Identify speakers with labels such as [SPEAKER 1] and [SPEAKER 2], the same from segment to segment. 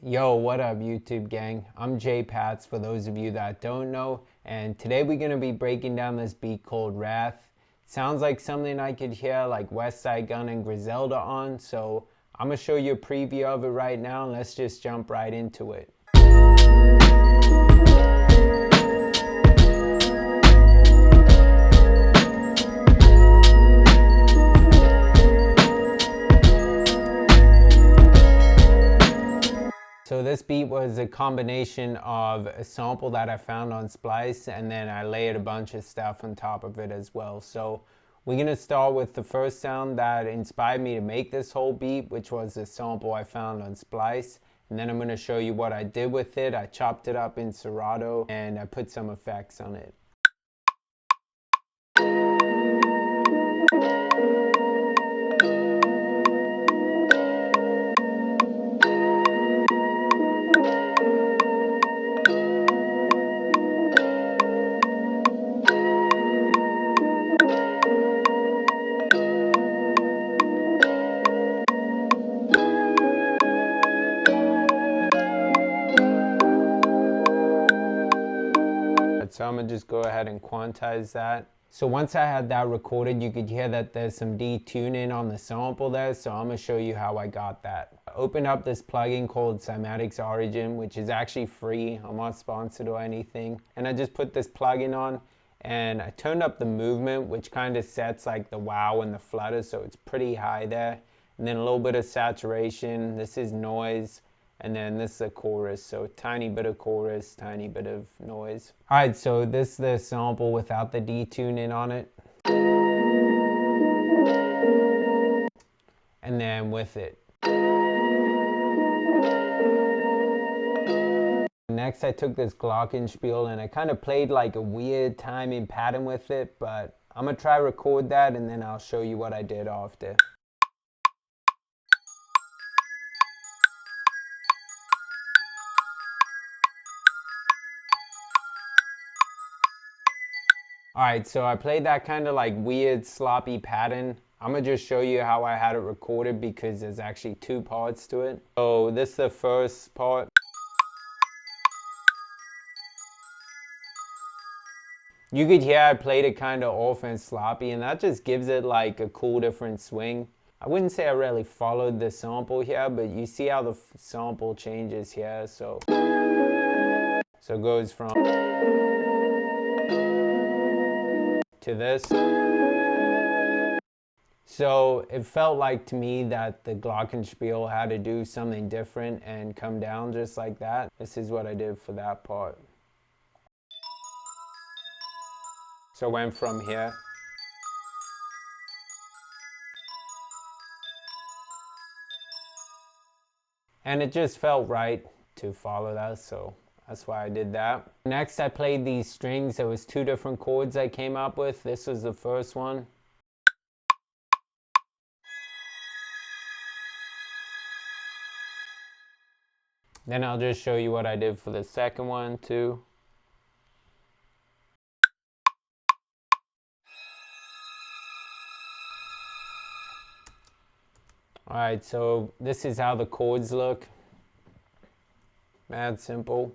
[SPEAKER 1] Yo, what up YouTube gang? I'm Jay Pats for those of you that don't know, and today we're going to be breaking down this beat called Wrath. Sounds like something I could hear like Westside Gunn and Griselda on, so I'm going to show you a preview of it right now and let's just jump right into it. So this beat was a combination of a sample that I found on Splice, and then I layered a bunch of stuff on top of it as well. So we're gonna start with the first sound that inspired me to make this whole beat, which was a sample I found on Splice. And then I'm gonna show you what I did with it. I chopped it up in Serato and I put some effects on it. So I'm gonna just go ahead and quantize that. So once I had that recorded, you could hear that there's some detuning on the sample there, so I'm gonna show you how I got that. I opened up this plugin called Cymatics Origin, which is actually free. I'm not sponsored or anything. And I just put this plugin on and I turned up the movement, which kind of sets like the wow and the flutter, so it's pretty high there. And then a little bit of saturation. This is noise. And then this is a chorus, so tiny bit of chorus, tiny bit of noise. All right, so this is the sample without the detuning on it. And then with it. Next, I took this Glockenspiel and I kind of played like a weird timing pattern with it, but I'm gonna try record that and then I'll show you what I did after. Alright, so I played that kind of like weird sloppy pattern. I'm gonna just show you how I had it recorded because there's actually two parts to it. So this is the first part. You could hear I played it kind of off and sloppy, and that just gives it like a cool different swing. I wouldn't say I really followed the sample here, but you see how the sample changes here. So it goes from to this. So it felt like to me that the Glockenspiel had to do something different and come down just like that. This is what I did for that part. So I went from here. And it just felt right to follow that, so that's why I did that. Next, I played these strings. There was two different chords I came up with. This was the first one. Then I'll just show you what I did for the second one too. All right, so this is how the chords look. Mad simple.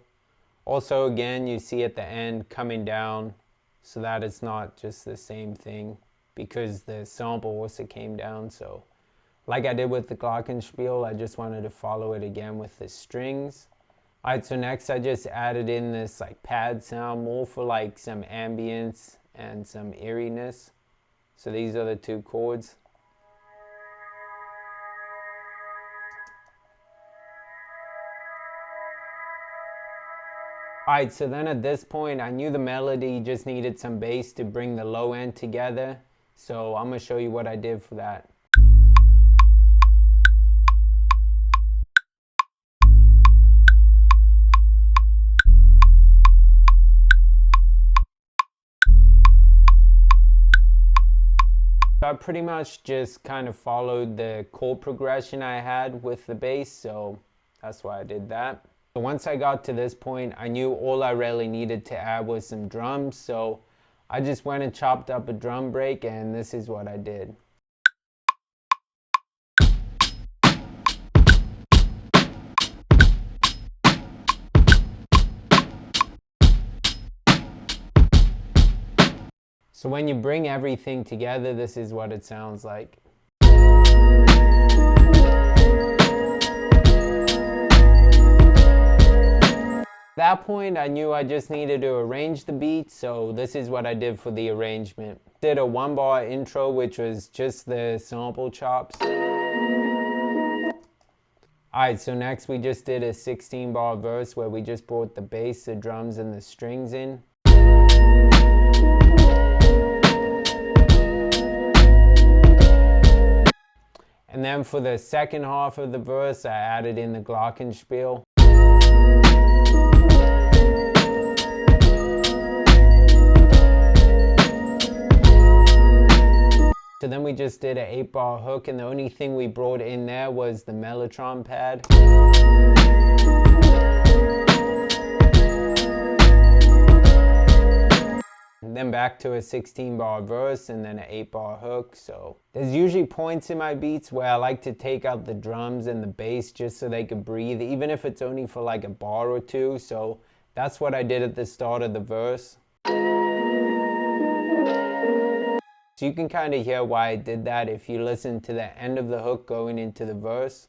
[SPEAKER 1] Also, again, you see at the end coming down so that it's not just the same thing because the sample also came down. So like I did with the Glockenspiel, I just wanted to follow it again with the strings. All right, so next I just added in this like pad sound, more for like some ambience and some eeriness. So these are the two chords. Alright, so then at this point, I knew the melody just needed some bass to bring the low end together. So I'm going to show you what I did for that. So I pretty much just kind of followed the chord progression I had with the bass, so that's why I did that. Once I got to this point, I knew all I really needed to add was some drums, so I just went and chopped up a drum break, and this is what I did. So when you bring everything together, this is what it sounds like. At that point, I knew I just needed to arrange the beat, so this is what I did for the arrangement. Did a 1-bar intro, which was just the sample chops. Alright, so next we just did a 16-bar verse where we just brought the bass, the drums, and the strings in. And then for the second half of the verse, I added in the Glockenspiel. So then we just did an 8-bar hook, and the only thing we brought in there was the Mellotron pad. And then back to a 16-bar verse and then an 8-bar hook. So there's usually points in my beats where I like to take out the drums and the bass just so they can breathe, even if it's only for like a bar or two. So that's what I did at the start of the verse. So you can kind of hear why I did that if you listen to the end of the hook going into the verse.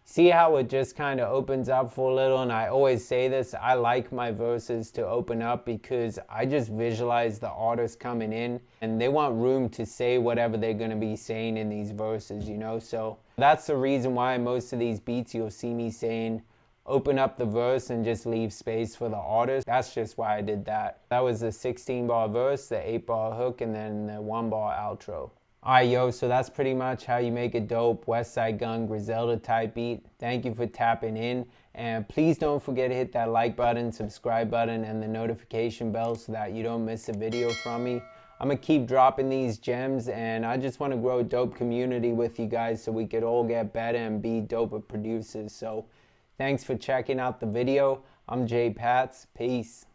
[SPEAKER 1] See how it just kind of opens up for a little, and I always say this, I like my verses to open up because I just visualize the artist coming in and they want room to say whatever they're going to be saying in these verses, you know? So that's the reason why most of these beats you'll see me saying open up the verse and just leave space for the artist. That's just why I did that. That was the 16-bar verse, the 8-bar hook, and then the 1-bar outro. Alright yo, so that's pretty much how you make a dope Westside Gunn Griselda type beat. Thank you for tapping in, and please don't forget to hit that like button, subscribe button, and the notification bell so that you don't miss a video from me. I'm gonna keep dropping these gems, and I just want to grow a dope community with you guys so we could all get better and be doper producers. So thanks for checking out the video. I'm Jay Pats. Peace.